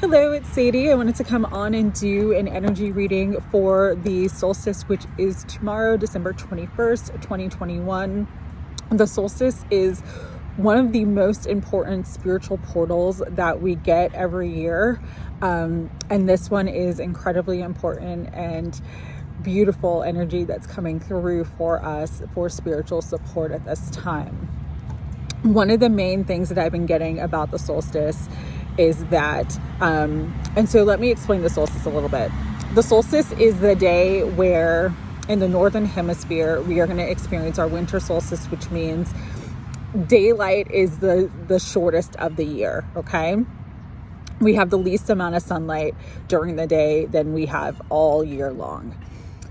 Hello, it's Sadie. I wanted to come on and do an energy reading for the solstice, which is tomorrow, December 21st, 2021. The solstice is one of the most important spiritual portals that we get every year. And this one is incredibly important and beautiful energy that's coming through for us for spiritual support at this time. One of the main things that I've been getting about the solstice is that, and so let me explain the solstice a little bit. The solstice is the day where in the Northern Hemisphere, we are going to experience our winter solstice, which means daylight is the shortest of the year, okay? We have the least amount of sunlight during the day than we have all year long.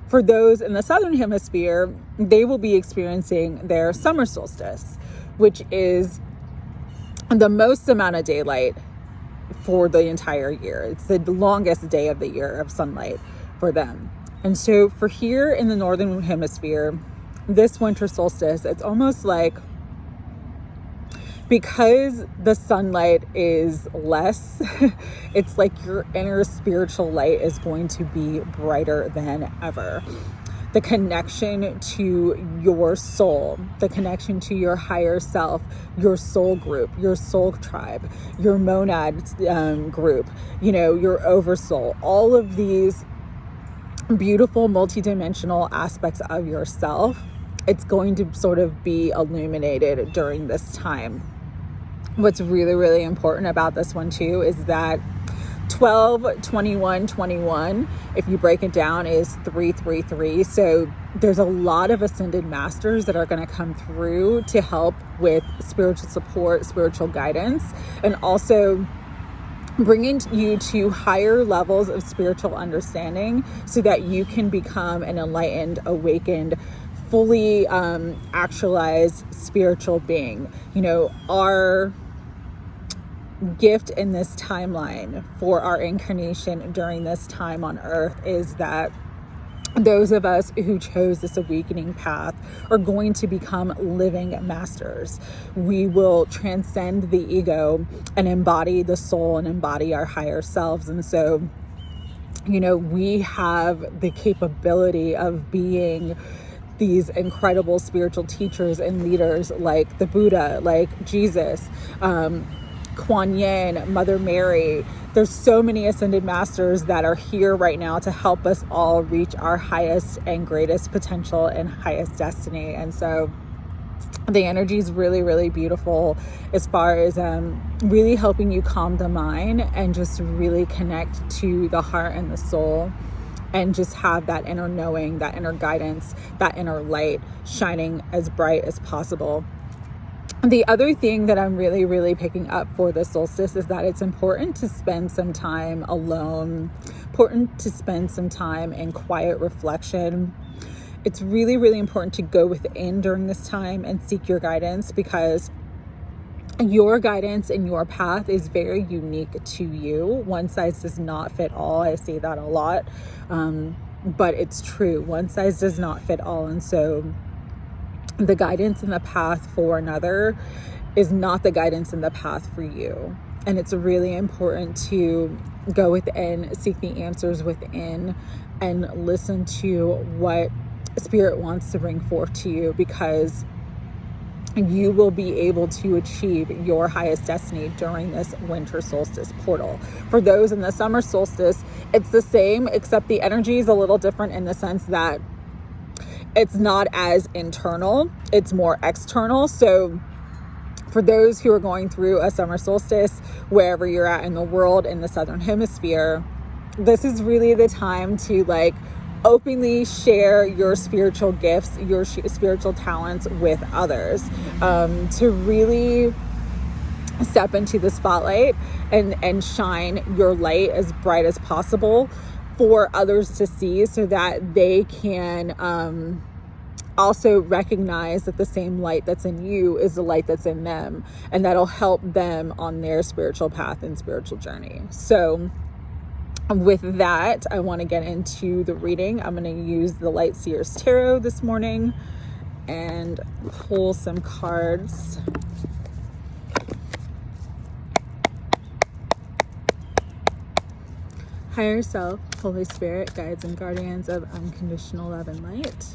For those in the Southern Hemisphere, they will be experiencing their summer solstice, which is the most amount of daylight for the entire year. It's the longest day of the year of sunlight for them. And so for here in the Northern Hemisphere, this winter solstice, it's almost like, because the sunlight is less, it's like your inner spiritual light is going to be brighter than ever. The connection to your soul, the connection to your higher self, your soul group, your soul tribe, your monad group, your oversoul, all of these beautiful multidimensional aspects of yourself, it's going to sort of be illuminated during this time. What's really, really important about this one too is that 12, 21, 21, if you break it down, is 333. So there's a lot of ascended masters that are going to come through to help with spiritual support, spiritual guidance, and also bringing you to higher levels of spiritual understanding so that you can become an enlightened, awakened, fully actualized spiritual being. Our gift in this timeline for our incarnation during this time on earth is that those of us who chose this awakening path are going to become living masters. We will transcend the ego and embody the soul and embody our higher selves. And so, we have the capability of being these incredible spiritual teachers and leaders like the Buddha, like Jesus, Kuan Yin, Mother Mary. There's so many ascended masters that are here right now to help us all reach our highest and greatest potential and highest destiny. And so the energy is really, really beautiful as far as really helping you calm the mind and just really connect to the heart and the soul and just have that inner knowing, that inner guidance, that inner light shining as bright as possible. The other thing that I'm really, really picking up for the solstice is that it's important to spend some time alone, important to spend some time in quiet reflection. It's really, really important to go within during this time and seek your guidance, because your guidance and your path is very unique to you. One size does not fit all. I say that a lot, but it's true. One size does not fit all. And so the guidance and the path for another is not the guidance and the path for you. And it's really important to go within, seek the answers within, and listen to what Spirit wants to bring forth to you, because you will be able to achieve your highest destiny during this winter solstice portal. For those in the summer solstice, it's the same, except the energy is a little different in the sense that it's not as internal, it's more external. So for those who are going through a summer solstice, wherever you're at in the world, in the Southern Hemisphere, this is really the time to openly share your spiritual gifts, your spiritual talents with others, to really step into the spotlight and shine your light as bright as possible for others to see, so that they can also recognize that the same light that's in you is the light that's in them, and that'll help them on their spiritual path and spiritual journey. So with that, I want to get into the reading. I'm going to use the Light Seers Tarot this morning and pull some cards. higher self, Holy Spirit, guides and guardians of unconditional love and light,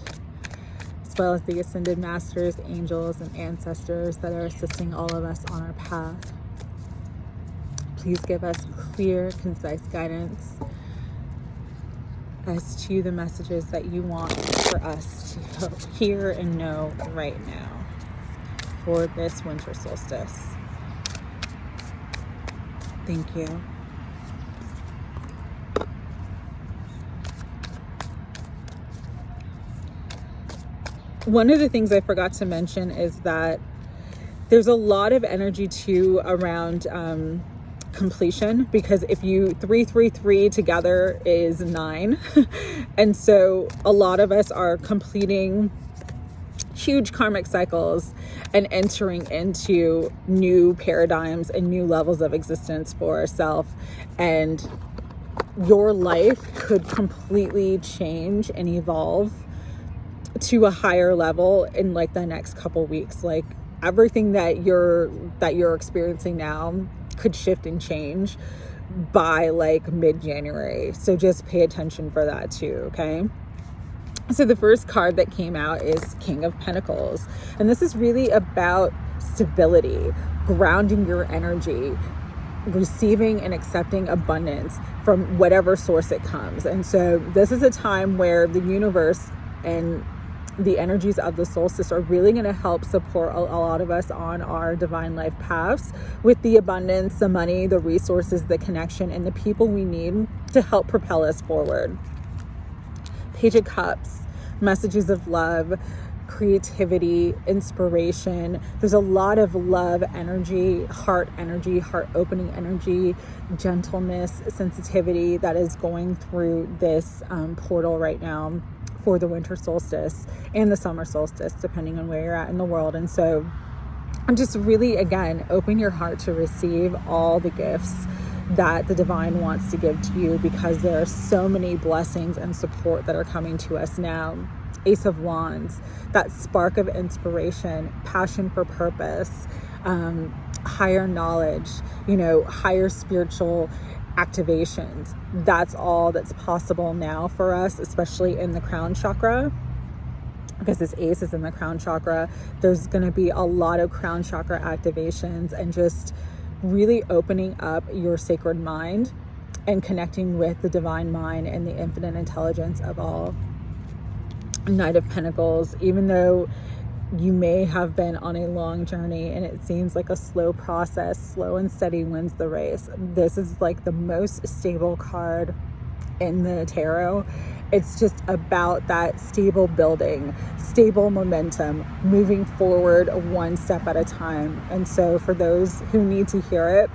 as well as the ascended masters, angels, and ancestors that are assisting all of us on our path. Please give us clear, concise guidance as to the messages that you want for us to hear and know right now for this winter solstice. Thank you. One of the things I forgot to mention is that there's a lot of energy too around completion, because if you 3 together is 9 and so a lot of us are completing huge karmic cycles and entering into new paradigms and new levels of existence for ourselves, and your life could completely change and evolve to a higher level in like the next couple weeks. Like everything that you're experiencing now could shift and change by like mid-January. So just pay attention for that too, okay? So the first card that came out is King of Pentacles. And this is really about stability, grounding your energy, receiving and accepting abundance from whatever source it comes. And so this is a time where the universe and the energies of the solstice are really going to help support a lot of us on our divine life paths with the abundance, the money, the resources, the connection, and the people we need to help propel us forward. Page of Cups, messages of love, creativity, inspiration. There's a lot of love energy, heart opening energy, gentleness, sensitivity that is going through this portal right now for the winter solstice and the summer solstice, depending on where you're at in the world. And so I'm just really, again, open your heart to receive all the gifts that the divine wants to give to you, because there are so many blessings and support that are coming to us now. Ace of Wands, that spark of inspiration, passion for purpose, higher knowledge, higher spiritual activations. That's all that's possible now for us, especially in the crown chakra, because this ace is in the crown chakra. There's going to be a lot of crown chakra activations and just really opening up your sacred mind and connecting with the divine mind and the infinite intelligence of all. Knight of Pentacles, even though you may have been on a long journey and it seems like a slow process, slow and steady wins the race. This is like the most stable card in the tarot. It's just about that stable building, stable momentum, moving forward one step at a time. And so for those who need to hear it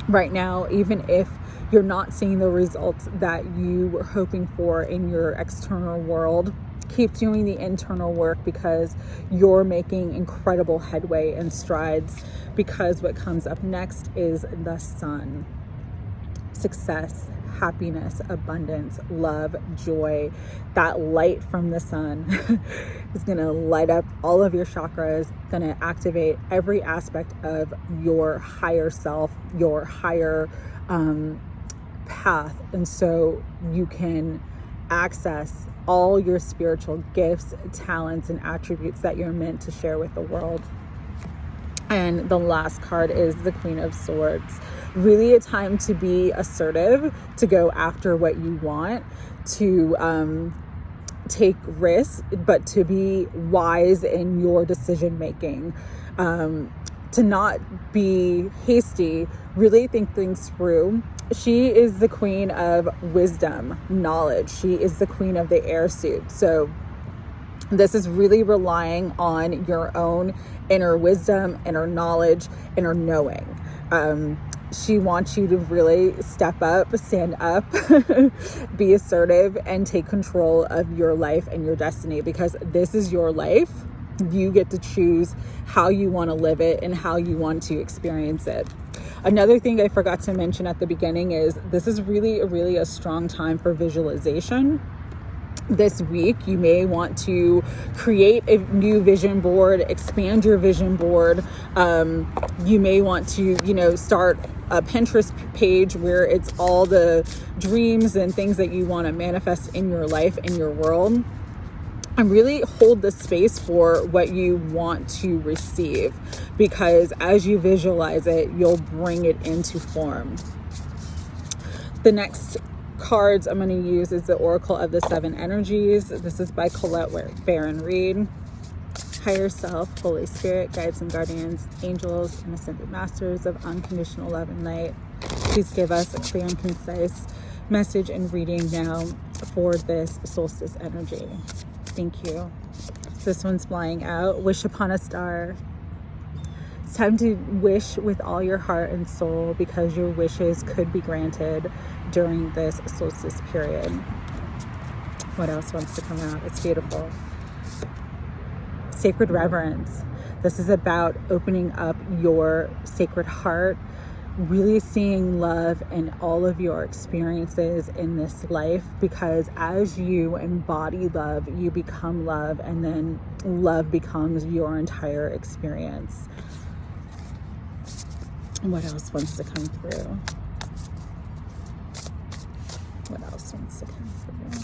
right now, even if you're not seeing the results that you were hoping for in your external world, keep doing the internal work, because you're making incredible headway and strides, because what comes up next is the sun. Success, happiness, abundance, love, joy. That light from the sun is going to light up all of your chakras, going to activate every aspect of your higher self, your higher path. And so you can access all your spiritual gifts, talents, and attributes that you're meant to share with the world. And the last card is the Queen of Swords. Really a time to be assertive, to go after what you want, to take risks, but to be wise in your decision making, to not be hasty, really think things through. She is the queen of wisdom, knowledge. She is the queen of the air suit. So this is really relying on your own inner wisdom, inner knowledge, inner knowing. She wants you to really step up, stand up, be assertive, and take control of your life and your destiny, because this is your life. You get to choose how you want to live it and how you want to experience it. Another thing I forgot to mention at the beginning is this is really a strong time for visualization. this week. You may want to create a new vision board, expand your vision board. You may want to, start a Pinterest page where it's all the dreams and things that you want to manifest in your life, in your world. And really hold the space for what you want to receive, because as you visualize it, you'll bring it into form. The next cards I'm going to use is the Oracle of the Seven Energies. This is by Colette, Baron-Reid. Higher self, Holy Spirit, guides and guardians, angels, and ascended masters of unconditional love and light. Please give us a clear and concise message and reading now for this solstice energy. Thank you. This one's flying out. Wish upon a star. It's time to wish with all your heart and soul, because your wishes could be granted during this solstice period. What else wants to come out? It's beautiful. Sacred reverence. This is about opening up your sacred heart, really seeing love in all of your experiences in this life, because as you embody love, you become love, and then love becomes your entire experience. What else wants to come through? What else wants to come through?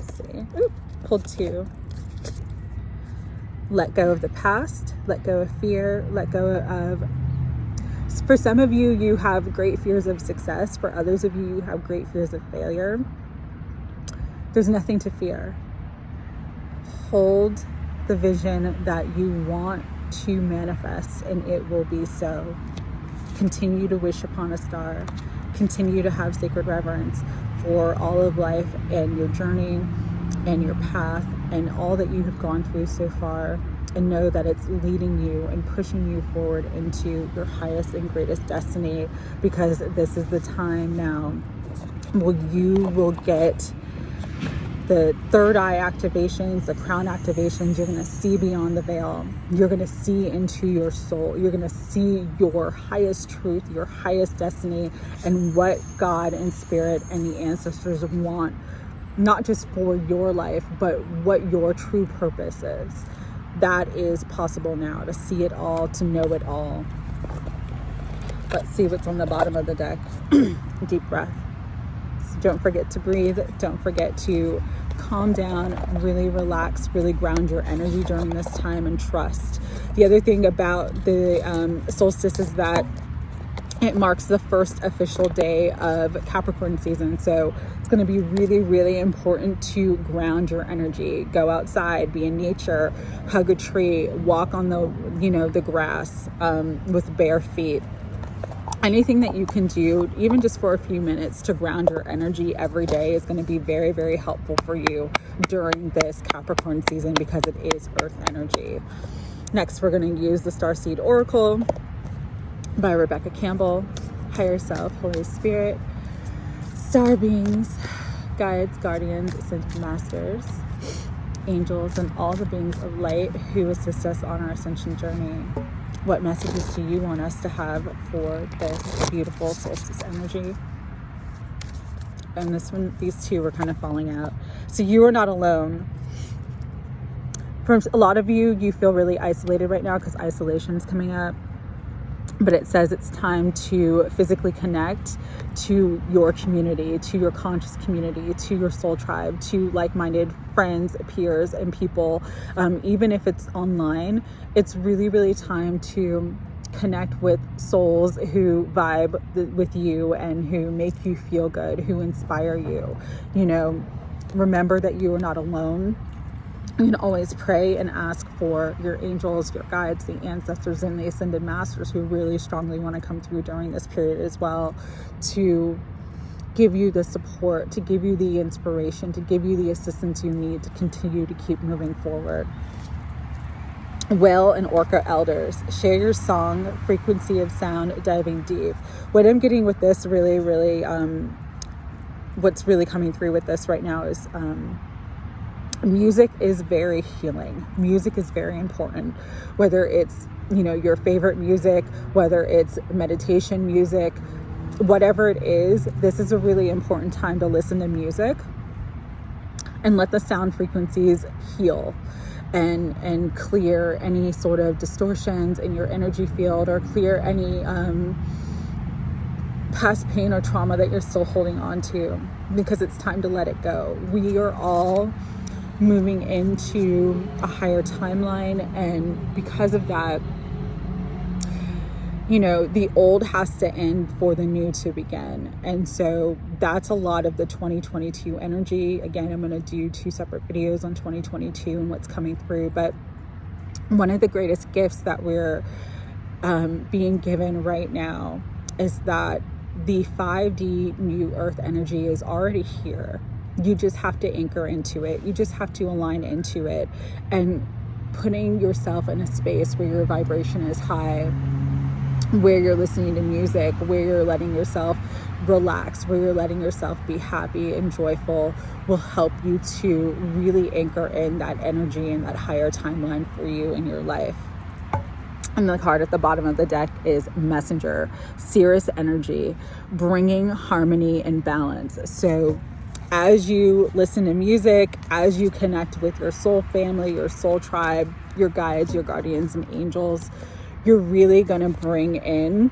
Let's see. Ooh, pulled two. Let go of the past, let go of fear, let go of... For some of you, you have great fears of success. For others of you, you have great fears of failure. There's nothing to fear. Hold the vision that you want to manifest, and it will be so. Continue to wish upon a star. Continue to have sacred reverence for all of life and your journey and your path and all that you have gone through so far, and know that it's leading you and pushing you forward into your highest and greatest destiny, because this is the time now where you will get the third eye activations, the crown activations. You're going to see beyond the veil. You're going to see into your soul. You're going to see your highest truth, your highest destiny, and what God and spirit and the ancestors want, not just for your life, but what your true purpose is. That is possible now, to see it all, to know it all. Let's see what's on the bottom of the deck. Deep breath. So don't forget to breathe. Don't forget to calm down, really relax, really ground your energy during this time, and trust. The other thing about the solstice is that it marks the first official day of Capricorn season. So it's going to be really, really important to ground your energy. Go outside, be in nature, hug a tree, walk on the grass with bare feet. Anything that you can do, even just for a few minutes, to ground your energy every day is going to be very, very helpful for you during this Capricorn season, because it is earth energy. Next, we're going to use the Starseed Oracle by Rebecca Campbell. Higher self, Holy Spirit, star beings, guides, guardians, ascended masters, angels, and all the beings of light who assist us on our ascension journey. What messages do you want us to have for this beautiful solstice energy? And these two were kind of falling out. So you are not alone. For a lot of you, you feel really isolated right now because isolation is coming up. But it says it's time to physically connect to your community, to your conscious community, to your soul tribe, to like-minded friends, peers, and people. Even if it's online, it's really, really time to connect with souls who vibe with you and who make you feel good, who inspire you. Remember that you are not alone. You can always pray and ask for your angels, your guides, the ancestors, and the ascended masters who really strongly want to come through during this period as well, to give you the support, to give you the inspiration, to give you the assistance you need to continue to keep moving forward. Whale and Orca elders, share your song, frequency of sound, diving deep. What I'm getting with this really, really, what's really coming through with this right now is music is very healing. Music is very important, whether it's, your favorite music, whether it's meditation music, whatever it is. This is a really important time to listen to music and let the sound frequencies heal and clear any sort of distortions in your energy field, or clear any past pain or trauma that you're still holding on to, because it's time to let it go. We are all moving into a higher timeline, and because of that, you know, the old has to end for the new to begin. And so that's a lot of the 2022 energy. Again, I'm going to do 2 separate videos on 2022 and what's coming through. But one of the greatest gifts that we're being given right now is that the 5D new earth energy is already here. You just have to anchor into it. You just have to align into it, and putting yourself in a space where your vibration is high, where you're listening to music, where you're letting yourself relax, where you're letting yourself be happy and joyful, will help you to really anchor in that energy and that higher timeline for you in your life. And the card at the bottom of the deck is Messenger, Seers energy, bringing harmony and balance. So as you listen to music, as you connect with your soul family, your soul tribe, your guides, your guardians and angels, you're really going to bring in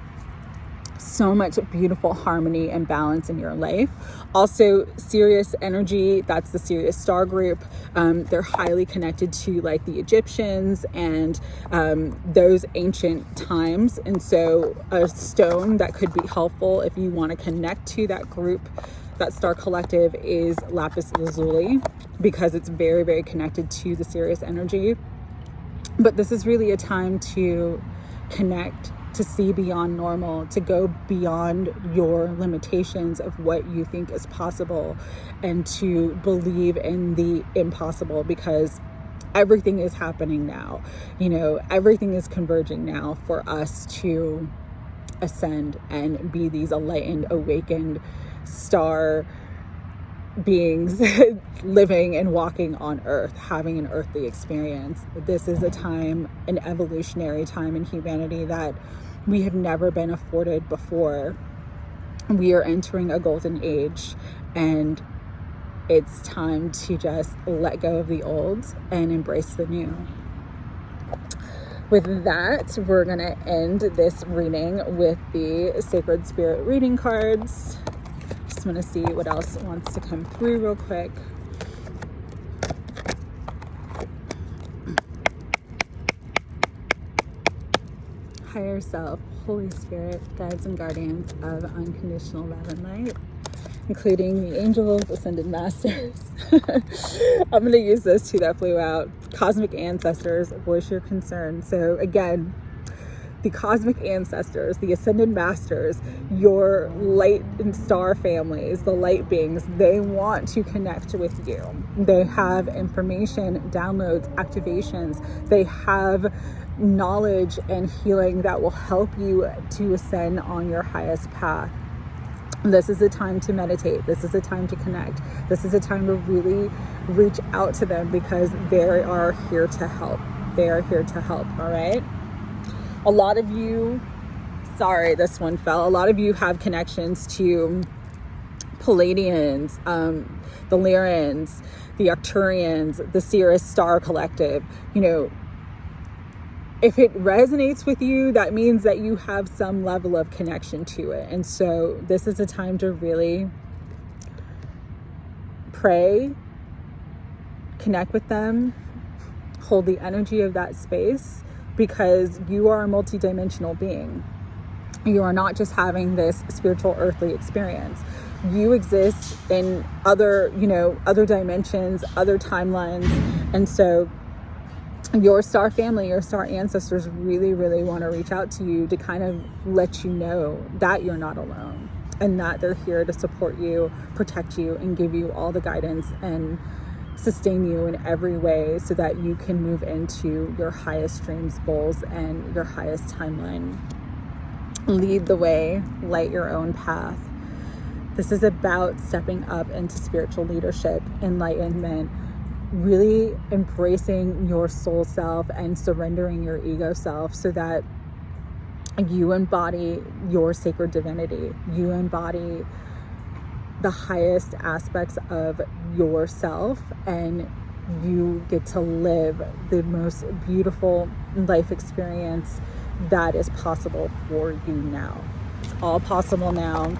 so much beautiful harmony and balance in your life. Also, Sirius energy, that's the Sirius star group. They're highly connected to like the Egyptians and those ancient times. And so a stone that could be helpful if you want to connect to that group, that star collective, is lapis lazuli, because it's very, very connected to the Sirius energy. But this is really a time to connect, to see beyond normal, to go beyond your limitations of what you think is possible, and to believe in the impossible, because everything is happening now. You know, everything is converging now for us to ascend and be these enlightened, awakened star beings living and walking on earth, having an earthly experience. This is a time, an evolutionary time in humanity that we have never been afforded before. We are entering a golden age, and it's time to just let go of the old and embrace the new. With that, we're going to end this reading with the Sacred Spirit reading cards. Just want to see what else wants to come through real quick. Higher self, Holy Spirit, guides and guardians of unconditional love and light, including the angels, ascended masters. I'm going to use those 2 that flew out. Cosmic ancestors, voice your concern. So again, the cosmic ancestors, the ascended masters, your light and star families, the light beings, they want to connect with you. They have information, downloads, activations. They have knowledge and healing that will help you to ascend on your highest path. This is the time to meditate. This is the time to connect. This is a time to really reach out to them, because they are here to help. They are here to help, all right? A lot of you, sorry, this one fell. A lot of you have connections to Palladians, the Lyrans, the Arcturians, the Seers Star Collective. You know, if it resonates with you, that means that you have some level of connection to it. And so this is a time to really pray, connect with them, hold the energy of that space, because you are a multidimensional being. You are not just having this spiritual earthly experience. You exist in other, other dimensions, other timelines. And so your star family, your star ancestors really, really want to reach out to you to kind of let you know that you're not alone, and that they're here to support you, protect you, and give you all the guidance and sustain you in every way, so that you can move into your highest dreams, goals, and your highest timeline. Lead the way, light your own path. This is about stepping up into spiritual leadership, enlightenment, really embracing your soul self and surrendering your ego self, so that you embody your sacred divinity. You embody the highest aspects of yourself, and you get to live the most beautiful life experience that is possible for you now. It's all possible now.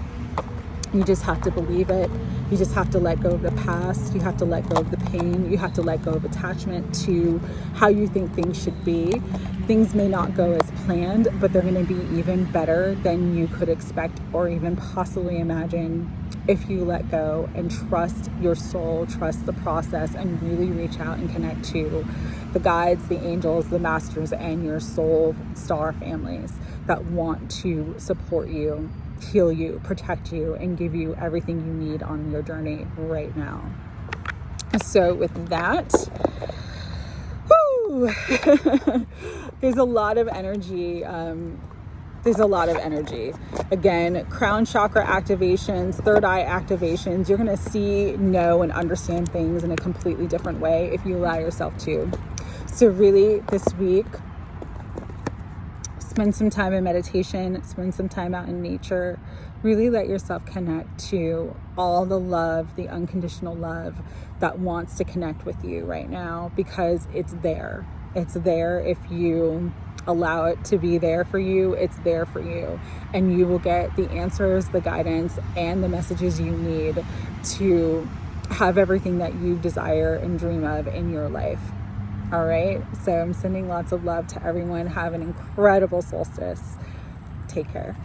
You just have to believe it. You just have to let go of the past. You have to let go of the pain. You have to let go of attachment to how you think things should be. Things may not go as planned, but they're going to be even better than you could expect or even possibly imagine if you let go and trust your soul, trust the process, and really reach out and connect to the guides, the angels, the masters, and your soul star families that want to support you, heal you, protect you, and give you everything you need on your journey right now. So with that, there's a lot of energy. Again, crown chakra activations, third eye activations. You're going to see, know, and understand things in a completely different way if you allow yourself to. So really this week, spend some time in meditation, spend some time out in nature, really let yourself connect to all the love, the unconditional love that wants to connect with you right now, because it's there. It's there if you allow it to be there for you. It's there for you, and you will get the answers, the guidance, and the messages you need to have everything that you desire and dream of in your life. All right, so I'm sending lots of love to everyone. Have an incredible solstice. Take care.